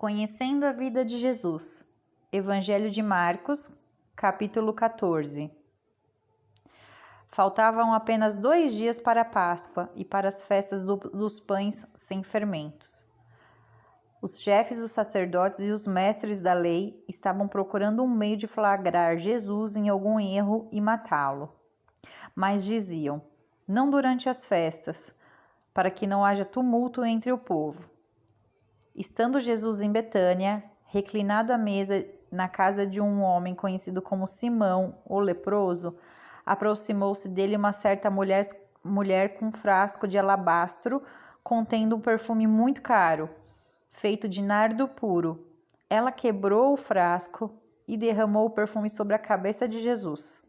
Conhecendo a vida de Jesus. Evangelho de Marcos, capítulo 14. Faltavam apenas 2 dias para a Páscoa e para as festas dos pães sem fermentos. Os chefes dos sacerdotes e os mestres da lei estavam procurando um meio de flagrar Jesus em algum erro e matá-lo. Mas diziam: não durante as festas, para que não haja tumulto entre o povo. Estando Jesus em Betânia, reclinado à mesa na casa de um homem conhecido como Simão, o leproso, aproximou-se dele uma certa mulher com um frasco de alabastro contendo um perfume muito caro, feito de nardo puro. Ela quebrou o frasco e derramou o perfume sobre a cabeça de Jesus.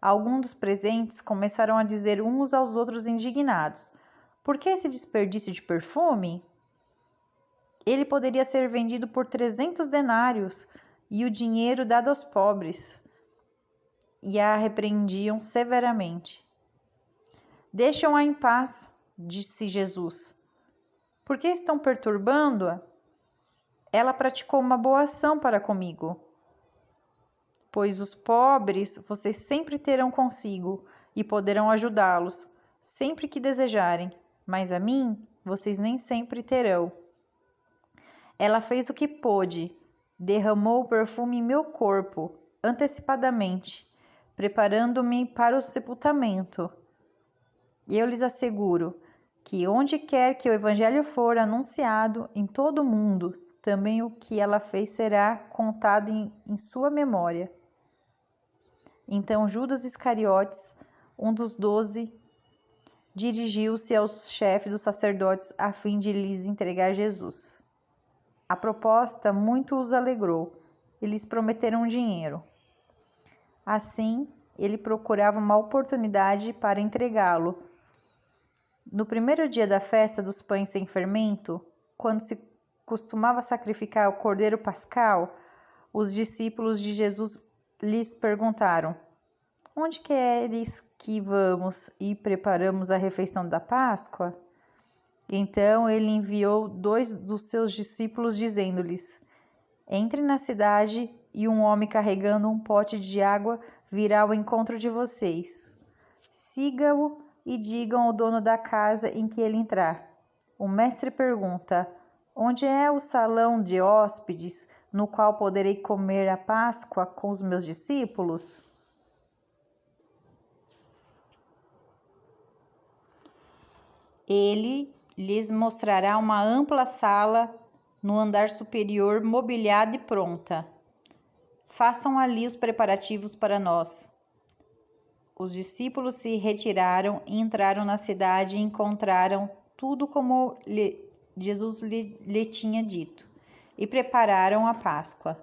Alguns dos presentes começaram a dizer uns aos outros indignados: por que esse desperdício de perfume? Ele poderia ser vendido por 300 denários e o dinheiro dado aos pobres. E a repreendiam severamente. Deixam-a em paz, disse Jesus. Por que estão perturbando-a? Ela praticou uma boa ação para comigo. Pois os pobres vocês sempre terão consigo e poderão ajudá-los sempre que desejarem, mas a mim vocês nem sempre terão. Ela fez o que pôde, derramou o perfume em meu corpo, antecipadamente, preparando-me para o sepultamento. E eu lhes asseguro que onde quer que o Evangelho for anunciado em todo o mundo, também o que ela fez será contado em sua memória. Então Judas Iscariotes, um dos 12, dirigiu-se aos chefes dos sacerdotes a fim de lhes entregar Jesus. A proposta muito os alegrou e lhes prometeram dinheiro. Assim, ele procurava uma oportunidade para entregá-lo. No primeiro dia da festa dos pães sem fermento, quando se costumava sacrificar o cordeiro pascal, os discípulos de Jesus lhes perguntaram: onde queres que vamos e preparamos a refeição da Páscoa? Então ele enviou 2 dos seus discípulos, dizendo-lhes: entre na cidade e um homem carregando um pote de água virá ao encontro de vocês. Siga-o e digam ao dono da casa em que ele entrar: o mestre pergunta: onde é o salão de hóspedes no qual poderei comer a Páscoa com os meus discípulos? Ele lhes mostrará uma ampla sala no andar superior, mobiliada e pronta. Façam ali os preparativos para nós. Os discípulos se retiraram e entraram na cidade e encontraram tudo como Jesus lhe tinha dito, e prepararam a Páscoa.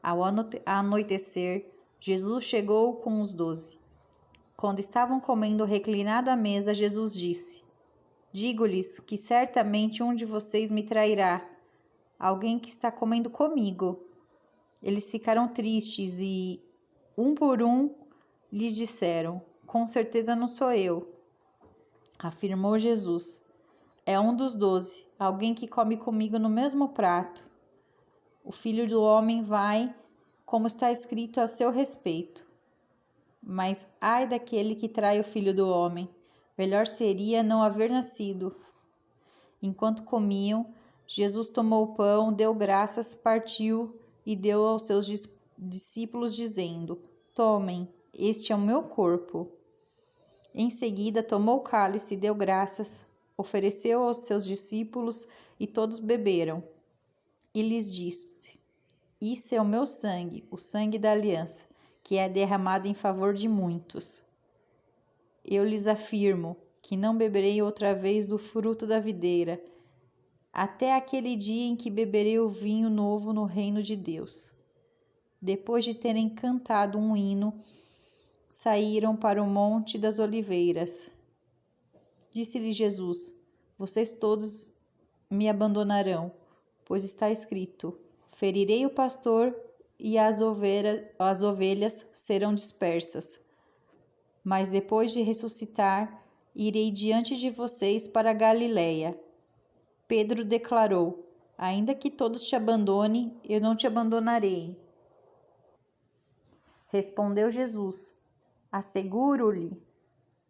Ao anoitecer, Jesus chegou com os 12. Quando estavam comendo reclinado à mesa, Jesus disse: digo-lhes que certamente um de vocês me trairá, alguém que está comendo comigo. Eles ficaram tristes e, um por um, lhes disseram: com certeza não sou eu. Afirmou Jesus: é um dos 12, alguém que come comigo no mesmo prato. O Filho do Homem vai, como está escrito a seu respeito. Mas ai daquele que trai o Filho do Homem. Melhor seria não haver nascido. Enquanto comiam, Jesus tomou o pão, deu graças, partiu e deu aos seus discípulos, dizendo: tomem, este é o meu corpo. Em seguida, tomou o cálice, deu graças, ofereceu aos seus discípulos e todos beberam. E lhes disse: isso é o meu sangue, o sangue da aliança, que é derramado em favor de muitos. Eu lhes afirmo que não beberei outra vez do fruto da videira, até aquele dia em que beberei o vinho novo no reino de Deus. Depois de terem cantado um hino, saíram para o Monte das Oliveiras. Disse-lhe Jesus: vocês todos me abandonarão, pois está escrito: ferirei o pastor e as ovelhas serão dispersas. Mas depois de ressuscitar, irei diante de vocês para a Galiléia. Pedro declarou: Ainda que todos te abandonem, eu não te abandonarei. Respondeu Jesus: Asseguro-lhe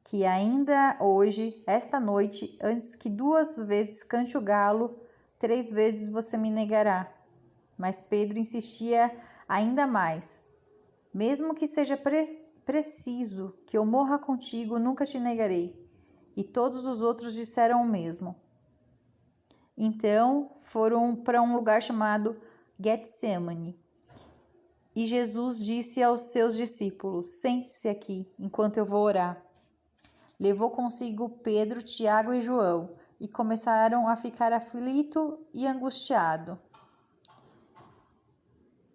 que ainda hoje, esta noite, antes que 2 vezes cante o galo, 3 vezes você me negará. Mas Pedro insistia ainda mais: mesmo que seja preciso que eu morra contigo, nunca te negarei. E todos os outros disseram o mesmo. Então foram para um lugar chamado Getsemane. E Jesus disse aos seus discípulos: Sente-se aqui, enquanto eu vou orar. Levou consigo Pedro, Tiago e João, e começaram a ficar aflito e angustiado.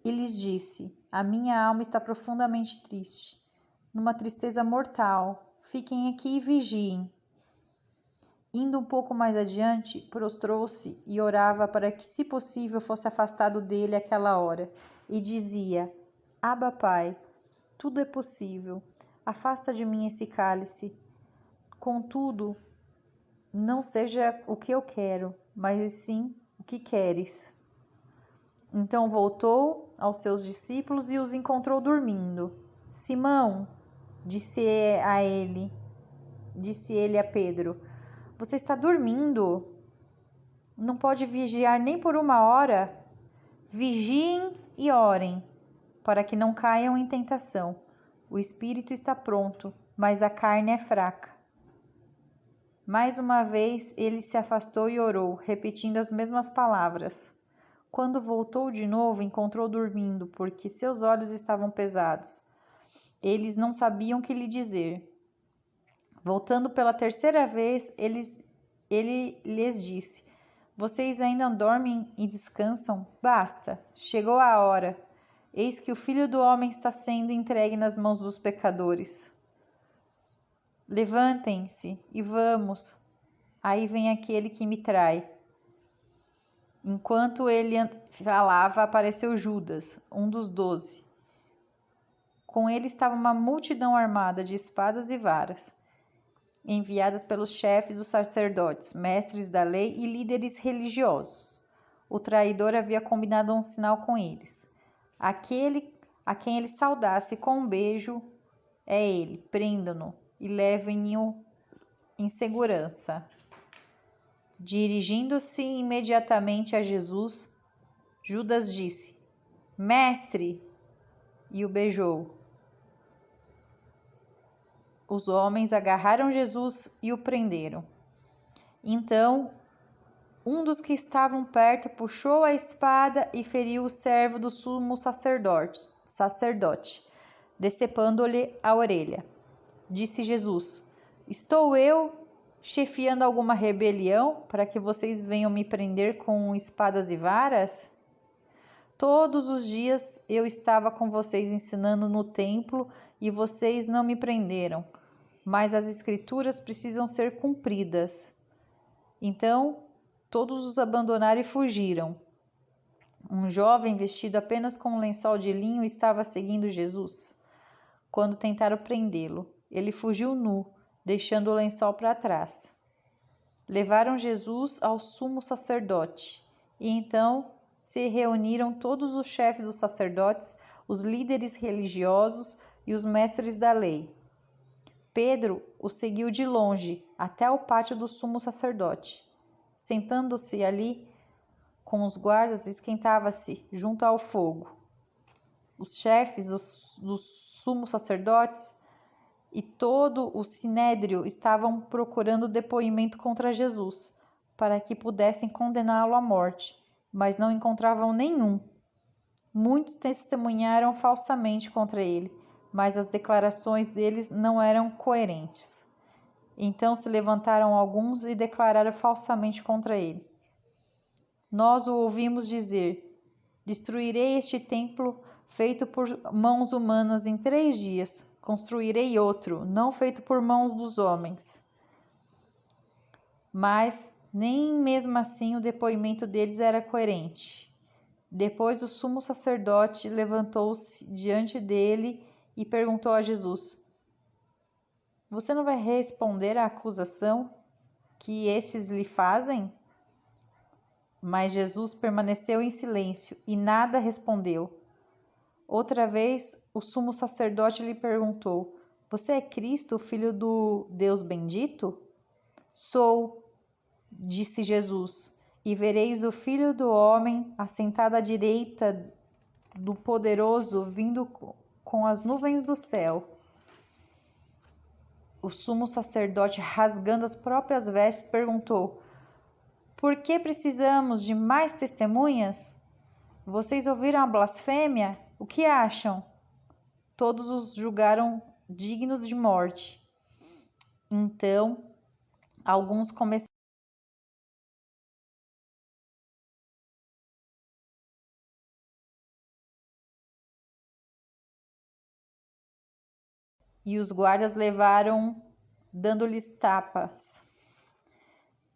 E lhes disse: A minha alma está profundamente triste, numa tristeza mortal. Fiquem aqui e vigiem. Indo um pouco mais adiante, prostrou-se e orava para que, se possível, fosse afastado dele aquela hora, e dizia: Abba, Pai, tudo é possível. Afasta de mim esse cálice. Contudo, não seja o que eu quero, mas sim o que queres. Então voltou aos seus discípulos e os encontrou dormindo. Simão, disse ele a Pedro, você está dormindo? Não pode vigiar nem por 1 hora? Vigiem e orem, para que não caiam em tentação. O espírito está pronto, mas a carne é fraca. Mais uma vez ele se afastou e orou, repetindo as mesmas palavras. Quando voltou de novo, encontrou dormindo, porque seus olhos estavam pesados. Eles não sabiam o que lhe dizer. Voltando pela 3ª vez, ele lhes disse: Vocês ainda dormem e descansam? Basta, chegou a hora. Eis que o Filho do Homem está sendo entregue nas mãos dos pecadores. Levantem-se e vamos. Aí vem aquele que me trai. Enquanto ele falava, apareceu Judas, um dos 12. Com ele estava uma multidão armada de espadas e varas, enviadas pelos chefes dos sacerdotes, mestres da lei e líderes religiosos. O traidor havia combinado um sinal com eles. Aquele a quem ele saudasse com um beijo é ele. Prendam-no e levem-no em segurança. Dirigindo-se imediatamente a Jesus, Judas disse: Mestre! E o beijou. Os homens agarraram Jesus e o prenderam. Então, um dos que estavam perto puxou a espada e feriu o servo do sumo sacerdote, decepando-lhe a orelha. Disse Jesus: Estou eu chefiando alguma rebelião para que vocês venham me prender com espadas e varas? Todos os dias eu estava com vocês ensinando no templo e vocês não me prenderam, mas as escrituras precisam ser cumpridas. Então, todos os abandonaram e fugiram. Um jovem vestido apenas com um lençol de linho estava seguindo Jesus. Quando tentaram prendê-lo, ele fugiu nu, deixando o lençol para trás. Levaram Jesus ao sumo sacerdote, e então se reuniram todos os chefes dos sacerdotes, os líderes religiosos e os mestres da lei. Pedro o seguiu de longe até o pátio do sumo sacerdote. Sentando-se ali com os guardas, esquentava-se junto ao fogo. Os chefes dos sumos sacerdotes e todo o sinédrio estavam procurando depoimento contra Jesus, para que pudessem condená-lo à morte, mas não encontravam nenhum. Muitos testemunharam falsamente contra ele, mas as declarações deles não eram coerentes. Então se levantaram alguns e declararam falsamente contra ele. Nós o ouvimos dizer: Destruirei este templo feito por mãos humanas em 3 dias. Construirei outro, não feito por mãos dos homens. Mas nem mesmo assim o depoimento deles era coerente. Depois o sumo sacerdote levantou-se diante dele e perguntou a Jesus: Você não vai responder à acusação que estes lhe fazem? Mas Jesus permaneceu em silêncio e nada respondeu. Outra vez, o sumo sacerdote lhe perguntou: Você é Cristo, o Filho do Deus bendito? Sou, disse Jesus, e vereis o Filho do Homem assentado à direita do Poderoso, vindo com as nuvens do céu. O sumo sacerdote, rasgando as próprias vestes, perguntou: Por que precisamos de mais testemunhas? Vocês ouviram a blasfêmia? O que acham? Todos os julgaram dignos de morte. Então, alguns começaram. E os guardas levaram, dando-lhes tapas.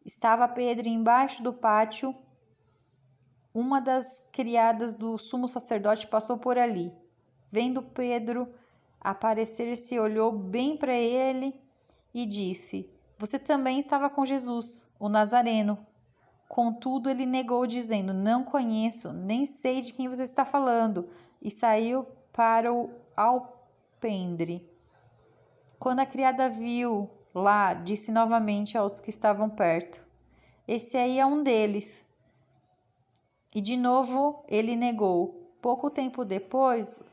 Estava Pedro embaixo do pátio. Uma das criadas do sumo sacerdote passou por ali. Vendo Pedro aparecer-se, olhou bem para ele e disse: Você também estava com Jesus, o Nazareno. Contudo, ele negou, dizendo: Não conheço, nem sei de quem você está falando. E saiu para o alpendre. Quando a criada viu lá, disse novamente aos que estavam perto: Esse aí é um deles. E de novo ele negou. Pouco tempo depois,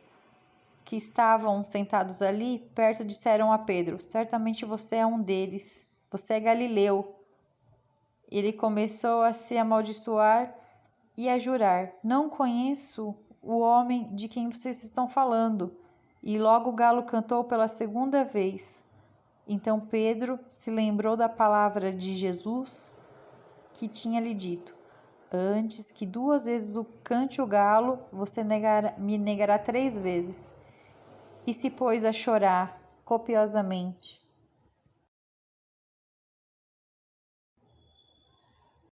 que estavam sentados ali, perto, disseram a Pedro: Certamente você é um deles. Você é galileu. Ele começou a se amaldiçoar e a jurar: Não conheço o homem de quem vocês estão falando. E logo o galo cantou pela segunda vez. Então Pedro se lembrou da palavra de Jesus que tinha lhe dito: Antes que 2 vezes o cante o galo, você me negará 3 vezes. E se pôs a chorar copiosamente.